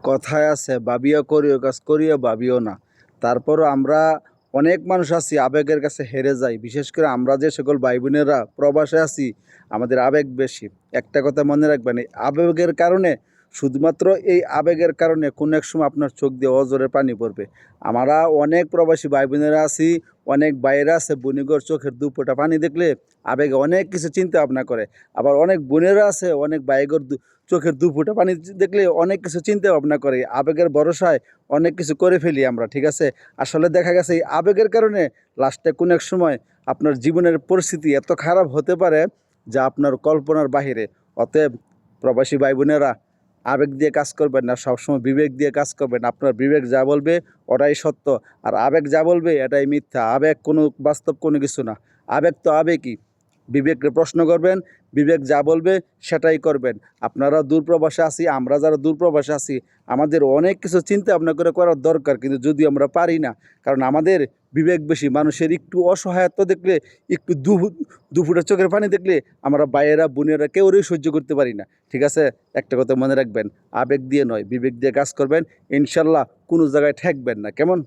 কথায় আছে ভাবিয়া করিও কাজ করিয়া ভাবিও না। তারপরও আমরা অনেক মানুষ আছি আবেগের কাছে হেরে যাই। বিশেষ করে আমরা যে সকল ভাই বোনেরা প্রবাসে আছি আমাদের আবেগ বেশি। একটা কথা মনে রাখবেন, এই আবেগের কারণে, শুধুমাত্র এই আবেগের কারণে কোনো এক সময় আপনার চোখ দিয়ে অজরে পানি পড়বে। আমরা অনেক প্রবাসী ভাই বোনেরা আছি, অনেক বাইরে আছে, বোনিগর চোখের দু ফোঁটা পানি দেখলে আবেগে অনেক কিছু চিন্তা ভাবনা করে। আবার অনেক বোনেরা আছে, অনেক ভাইগর চোখের দু ফোঁটা পানি দেখলে অনেক কিছু চিন্তা ভাবনা করে। আবেগের ভরসায় অনেক কিছু করে ফেলি আমরা, ঠিক আছে। আসলে দেখা গেছে এই আবেগের কারণে লাস্টে কোনো এক সময় আপনার জীবনের পরিস্থিতি এত খারাপ হতে পারে যা আপনার কল্পনার বাহিরে। অতএব প্রবাসী ভাই বোনেরা, আবেগ দিয়ে কাজ করবেন না, সবসময় বিবেক দিয়ে কাজ করবেন। আপনার বিবেক যা বলবে ওটাই সত্য, আর আবেগ যা বলবে এটাই মিথ্যা। আবেগ কোনো বাস্তব কোনো কিছু না, আবেগ তো আবেগই। বিবেককে প্রশ্ন করবেন, বিবেক যা বলবে সেটাই করবেন। আপনারা দূরপ্রবাসে আছি, আমরা যারা দূরপ্রবাসে আছি আমাদের অনেক কিছু চিন্তা ভাবনা করে করার দরকার, কিন্তু যদি আমরা পারি না, কারণ আমাদের বিবেক বেশি। মানুষের একটু অসহায়ত্ব দেখলে, একটু দুফুটা চোখের পানি দেখলে আমরা ভাইয়েরা বোনেরা কেউই সহ্য করতে পারি না, ঠিক আছে। একটা কথা মনে রাখবেন, আবেগ দিয়ে নয় বিবেক দিয়ে কাজ করবেন, ইনশাল্লাহ কোনো জায়গায় ঠেকবেন না। কেমন?